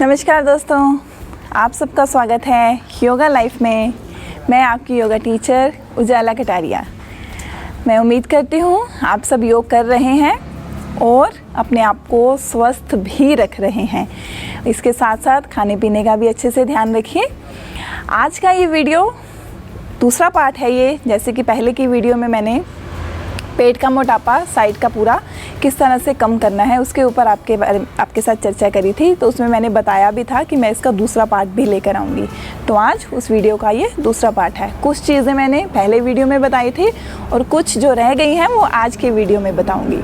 नमस्कार दोस्तों, आप सबका स्वागत है योगा लाइफ में। मैं आपकी योगा टीचर उजाला कटारिया। मैं उम्मीद करती हूँ आप सब योग कर रहे हैं और अपने आप को स्वस्थ भी रख रहे हैं। इसके साथ साथ खाने पीने का भी अच्छे से ध्यान रखिए। आज का ये वीडियो दूसरा पार्ट है ये। जैसे कि पहले की वीडियो में मैंने पेट का मोटापा साइड का पूरा किस तरह से कम करना है उसके ऊपर आपके साथ चर्चा करी थी, तो उसमें मैंने बताया भी था कि मैं इसका दूसरा पार्ट भी लेकर आऊँगी। तो आज उस वीडियो का ये दूसरा पार्ट है। कुछ चीज़ें मैंने पहले वीडियो में बताई थी और कुछ जो रह गई हैं वो आज के वीडियो में बताऊँगी।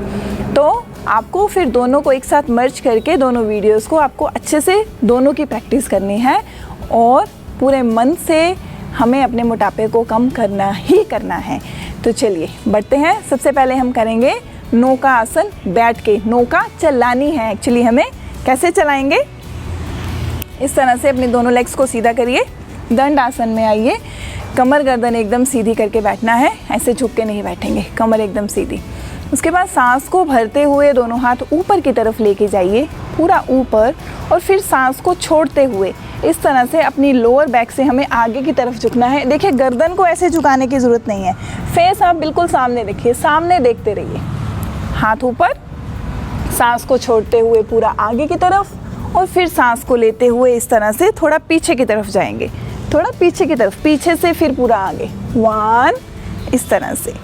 तो आपको फिर दोनों को एक साथ मर्ज करके दोनों वीडियोज़ को आपको अच्छे से दोनों की प्रैक्टिस करनी है और पूरे मन से हमें अपने मोटापे को कम करना ही करना है। तो चलिए बढ़ते हैं। सबसे पहले हम करेंगे नौका आसन बैठ के। नौका चलानी है एक्चुअली हमें। कैसे चलाएंगे? इस तरह से अपने दोनों लेग्स को सीधा करिए, दंड आसन में आइए। कमर गर्दन एकदम सीधी करके बैठना है, ऐसे झुक के नहीं बैठेंगे, कमर एकदम सीधी। उसके बाद सांस को भरते हुए दोनों हाथ ऊपर की तरफ लेके जाइए, पूरा ऊपर, और फिर सांस को छोड़ते हुए इस तरह से अपनी लोअर बैक से हमें आगे की तरफ झुकना है। देखिए गर्दन को ऐसे झुकाने की ज़रूरत नहीं है। फेस आप बिल्कुल सामने देखिए, सामने देखते रहिए। हाथ ऊपर, सांस को छोड़ते हुए पूरा आगे की तरफ और फिर सांस को लेते हुए इस तरह से थोड़ा पीछे की तरफ जाएंगे, थोड़ा पीछे की तरफ, पीछे से फिर पूरा आगे। 1 इस तरह से,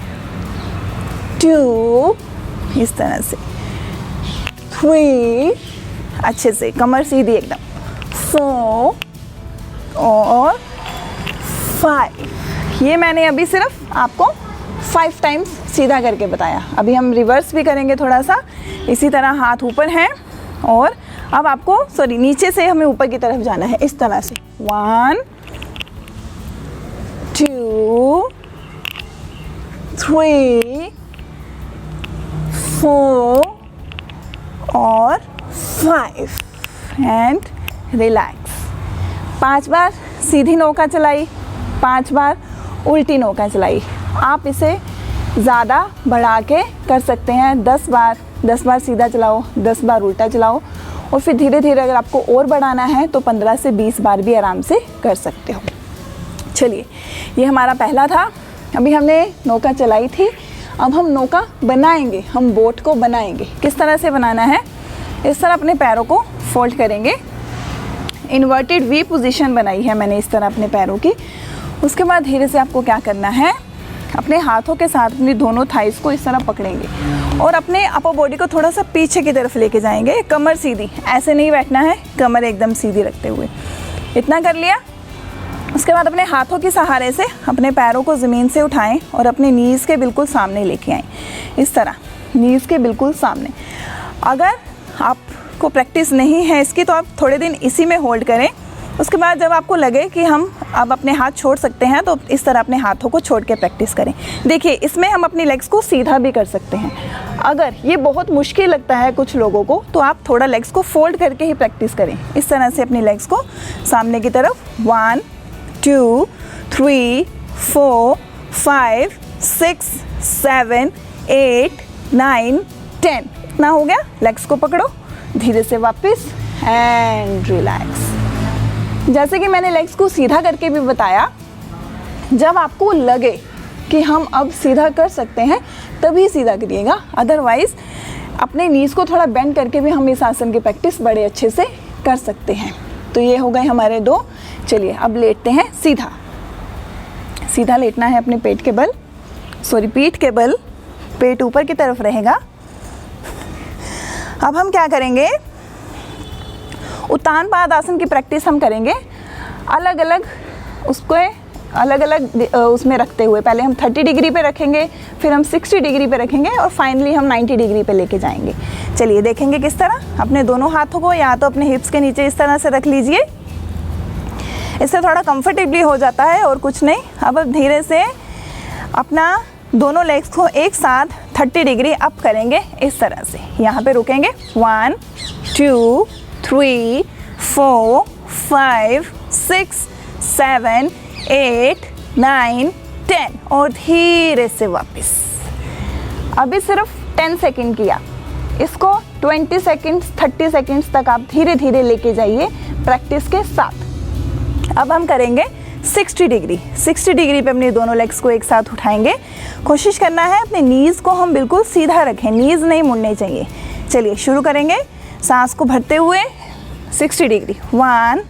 2 इस तरह से, 3 अच्छे से कमर सीधी एकदम, 4 और 5। ये मैंने अभी सिर्फ आपको 5 टाइम्स सीधा करके बताया। अभी हम रिवर्स भी करेंगे थोड़ा सा। इसी तरह हाथ ऊपर हैं और अब आपको नीचे से हमें ऊपर की तरफ जाना है इस तरह से। 1 2 3 4 और 5 एंड रिलैक्स। 5 बार सीधी नौका चलाई, 5 बार उल्टी नौका चलाई। आप इसे ज़्यादा बढ़ा के कर सकते हैं। 10 बार सीधा चलाओ, 10 बार उल्टा चलाओ, और फिर धीरे धीरे अगर आपको और बढ़ाना है तो 15 से 20 बार भी आराम से कर सकते हो। चलिए, ये हमारा पहला था। अभी हमने नौका चलाई थी, अब हम नौका बनाएंगे। हम बोट को बनाएंगे। किस तरह से बनाना है? इस तरह अपने पैरों को फोल्ड करेंगे। इन्वर्टेड वी पोजीशन बनाई है मैंने इस तरह अपने पैरों की। उसके बाद धीरे से आपको क्या करना है, अपने हाथों के साथ अपनी दोनों थाइस को इस तरह पकड़ेंगे और अपने अपर बॉडी को थोड़ा सा पीछे की तरफ लेके जाएंगे। कमर सीधी, ऐसे नहीं बैठना है, कमर एकदम सीधी रखते हुए। इतना कर लिया। उसके बाद अपने हाथों के सहारे से अपने पैरों को ज़मीन से उठाएं और अपने नीज़ के बिल्कुल सामने लेके आएँ। इस तरह नीज़ के बिल्कुल सामने। अगर आपको प्रैक्टिस नहीं है इसकी तो आप थोड़े दिन इसी में होल्ड करें। उसके बाद जब आपको लगे कि हम अब अपने हाथ छोड़ सकते हैं तो इस तरह अपने हाथों को छोड़ के प्रैक्टिस करें। देखिए इसमें हम अपनी लेग्स को सीधा भी कर सकते हैं। अगर ये बहुत मुश्किल लगता है कुछ लोगों को तो आप थोड़ा लेग्स को फोल्ड करके ही प्रैक्टिस करें। इस तरह से अपनी लेग्स को सामने की तरफ 1 2 3 4 5 6 7 8 9 10। इतना हो गया। लेग्स को पकड़ो, धीरे से वापस एंड रिलैक्स। जैसे कि मैंने लेग्स को सीधा करके भी बताया, जब आपको लगे कि हम अब सीधा कर सकते हैं तभी सीधा करिएगा। अदरवाइज़ अपने नीज़ को थोड़ा बेंड करके भी हम इस आसन की प्रैक्टिस बड़े अच्छे से कर सकते हैं। तो ये हो गए हमारे 2। चलिए अब लेटते हैं सीधा। सीधा लेटना है अपने पीठ के बल। पेट ऊपर की तरफ रहेगा। अब हम क्या करेंगे, उत्तान पाद आसन की प्रैक्टिस हम करेंगे अलग अलग उसमें रखते हुए। पहले हम 30 डिग्री पे रखेंगे, फिर हम 60 डिग्री पे रखेंगे और फाइनली हम 90 डिग्री पे लेके जाएंगे। चलिए देखेंगे किस तरह। अपने दोनों हाथों को या तो अपने हिप्स के नीचे इस तरह से रख लीजिए, इससे थोड़ा कंफर्टेबली हो जाता है और कुछ नहीं। अब धीरे से अपना दोनों लेग्स को एक साथ 30 डिग्री अप करेंगे इस तरह से। यहाँ पे रुकेंगे। 1 2 3 4 5 6 7 8 9 10 और धीरे से वापस। अभी सिर्फ 10 सेकंड किया, इसको 20 सेकेंड्स 30 सेकेंड्स तक आप धीरे धीरे लेके जाइए प्रैक्टिस के साथ। अब हम करेंगे 60 डिग्री। 60 डिग्री पे अपने दोनों लेग्स को एक साथ उठाएंगे। कोशिश करना है अपने नीज़ को हम बिल्कुल सीधा रखें, नीज़ नहीं मुड़ने चाहिए। चलिए शुरू करेंगे। सांस को भरते हुए 60 डिग्री। 1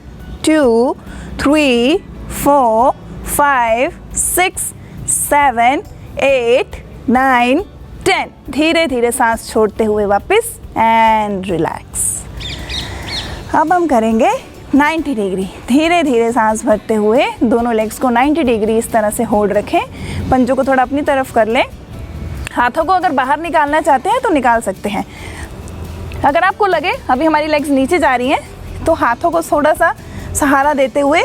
2 3 4 5 6 7 8 9 10। धीरे धीरे सांस छोड़ते हुए वापस एंड रिलैक्स। अब हम करेंगे 90 डिग्री। धीरे धीरे सांस भरते हुए दोनों लेग्स को 90 डिग्री इस तरह से होल्ड रखें। पंजों को थोड़ा अपनी तरफ कर लें। हाथों को अगर बाहर निकालना चाहते हैं तो निकाल सकते हैं। अगर आपको लगे अभी हमारी लेग्स नीचे जा रही हैं तो हाथों को थोड़ा सा सहारा देते हुए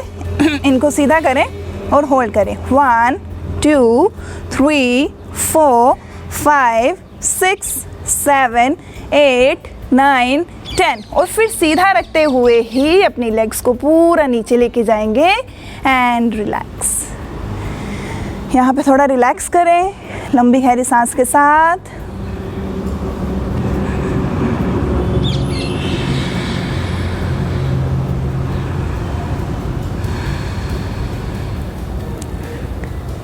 इनको सीधा करें और होल्ड करें। 1 2 3 4 5 6 7 8 9 10 और फिर सीधा रखते हुए ही अपनी लेग्स को पूरा नीचे लेके जाएंगे एंड रिलैक्स। यहाँ पे थोड़ा रिलैक्स करें लंबी गहरी सांस के साथ।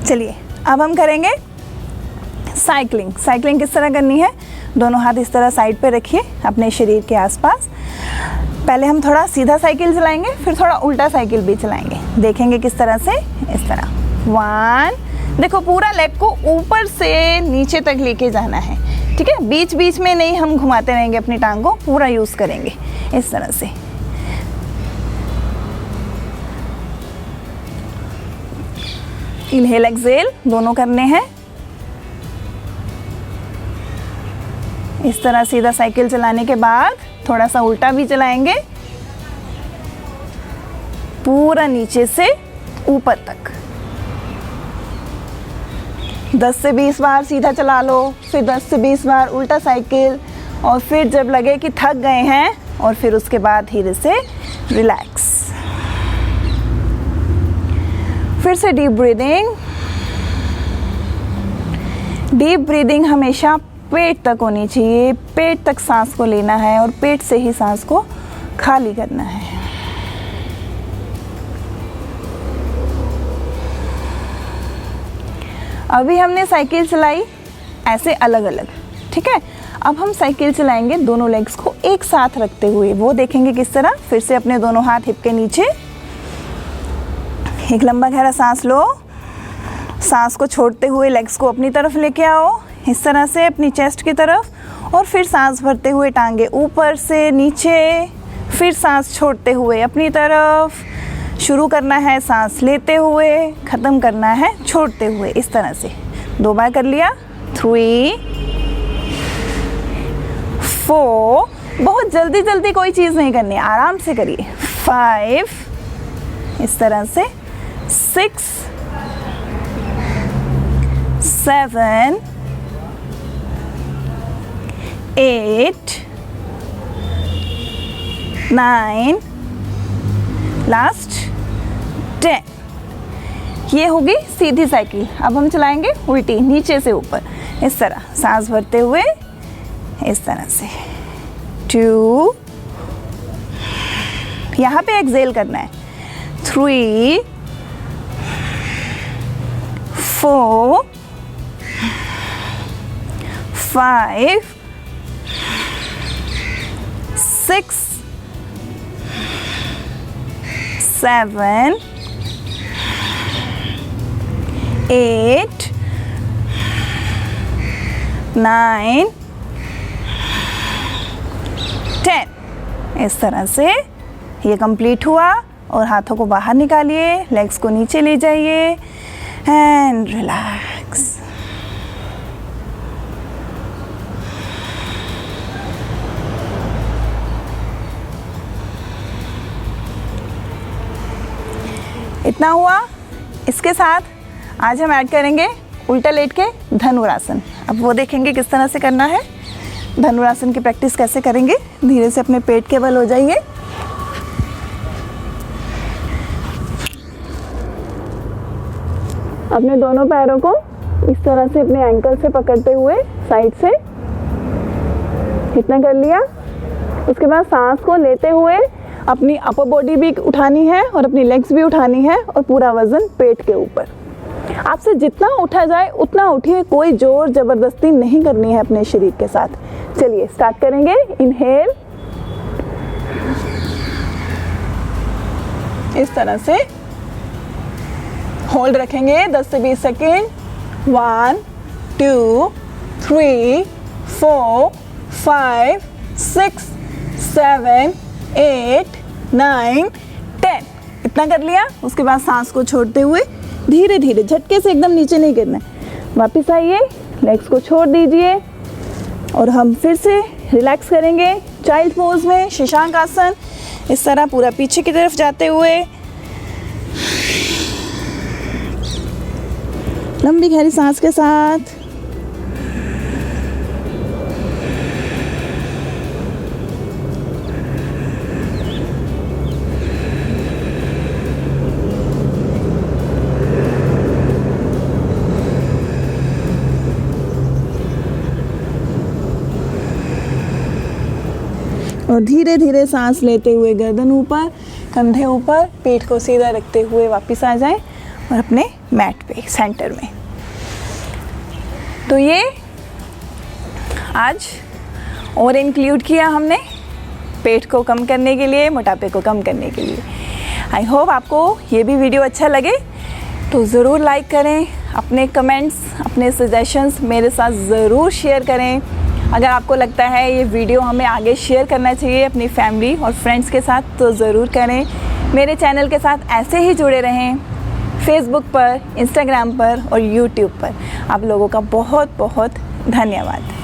चलिए अब हम करेंगे साइकिलिंग। साइकिलिंग किस तरह करनी है? दोनों हाथ इस तरह साइड पे रखिए अपने शरीर के आसपास। पहले हम थोड़ा सीधा साइकिल चलाएंगे, फिर थोड़ा उल्टा साइकिल भी चलाएंगे। देखेंगे किस तरह से, इस तरह। 1 देखो पूरा लेग को ऊपर से नीचे तक लेके जाना है, ठीक है? बीच बीच में नहीं हम घुमाते रहेंगे अपनी टांग को, पूरा यूज़ करेंगे इस तरह से। इनहेल एक्सहेल दोनों करने हैं। इस तरह सीधा साइकिल चलाने के बाद थोड़ा सा उल्टा भी चलाएंगे, पूरा नीचे से ऊपर तक। 10 से 20 बार सीधा चला लो, फिर 10 से 20 बार उल्टा साइकिल, और फिर जब लगे कि थक गए हैं और फिर उसके बाद धीरे से रिलैक्स। फिर से डीप ब्रीदिंग। डीप ब्रीदिंग हमेशा पेट तक होनी चाहिए। पेट तक सांस को लेना है और पेट से ही सांस को खाली करना है। अभी हमने साइकिल चलाई ऐसे अलग अलग, ठीक है? अब हम साइकिल चलाएंगे दोनों लेग्स को एक साथ रखते हुए। वो देखेंगे किस तरह। फिर से अपने दोनों हाथ हिप के नीचे, एक लंबा गहरा सांस लो। सांस को छोड़ते हुए लेग्स को अपनी तरफ लेके आओ इस तरह से, अपनी चेस्ट की तरफ, और फिर सांस भरते हुए टांगे ऊपर से नीचे, फिर सांस छोड़ते हुए अपनी तरफ। शुरू करना है सांस लेते हुए, ख़त्म करना है छोड़ते हुए, इस तरह से 2 बार कर लिया। 3 4 बहुत जल्दी जल्दी कोई चीज़ नहीं करनी, आराम से करिए। 5 इस तरह से, 6 7 8 9 लास्ट 10। ये होगी सीधी साइकिल। अब हम चलाएंगे उल्टी, नीचे से ऊपर, इस तरह सांस भरते हुए इस तरह से। 2 यहाँ पे एक्सहेल करना है। 3 4 5 6 7 8 9 10। इस तरह से ये कंप्लीट हुआ। और हाथों को बाहर निकालिए, लेग्स को नीचे ले जाइए एंड रिलैक्स। इतना हुआ। इसके साथ आज हम ऐड करेंगे उल्टा लेट के धनुरासन। अब वो देखेंगे किस तरह से करना है। धनुरासन की प्रैक्टिस कैसे करेंगे। धीरे से अपने पेट के बल हो जाइए। अपने दोनों पैरों को इस तरह से अपने एंकल से पकड़ते हुए साइड से इतना कर लिया। उसके बाद सांस को लेते हुए अपनी अपर बॉडी भी उठानी है और अपनी लेग्स भी उठानी है और पूरा वज़न पेट के ऊपर। आपसे जितना उठा जाए उतना उठिए, कोई जोर ज़बरदस्ती नहीं करनी है अपने शरीर के साथ। चलिए स्टार्ट करेंगे। इनहेल, इस तरह से होल्ड रखेंगे 10 से 20 सेकेंड। 1 2 3 4 5 6 7 8 9 10। इतना कर लिया। उसके बाद सांस को छोड़ते हुए धीरे धीरे, झटके से एकदम नीचे नहीं गिरना है। वापस आइए, लेग्स को छोड़ दीजिए और हम फिर से रिलैक्स करेंगे चाइल्ड पोज में, शशांक आसन। इस तरह पूरा पीछे की तरफ जाते हुए लंबी गहरी सांस के साथ। और धीरे धीरे सांस लेते हुए गर्दन ऊपर, कंधे ऊपर, पेट को सीधा रखते हुए वापस आ जाएं और अपने मैट पे सेंटर में। तो ये आज और इंक्लूड किया हमने पेट को कम करने के लिए, मोटापे को कम करने के लिए। आई होप आपको ये भी वीडियो अच्छा लगे तो ज़रूर लाइक करें, अपने कमेंट्स, अपने सजेशंस मेरे साथ ज़रूर शेयर करें। अगर आपको लगता है ये वीडियो हमें आगे शेयर करना चाहिए अपनी फैमिली और फ्रेंड्स के साथ तो ज़रूर करें। मेरे चैनल के साथ ऐसे ही जुड़े रहें, फेसबुक पर, इंस्टाग्राम पर और यूट्यूब पर। आप लोगों का बहुत बहुत धन्यवाद।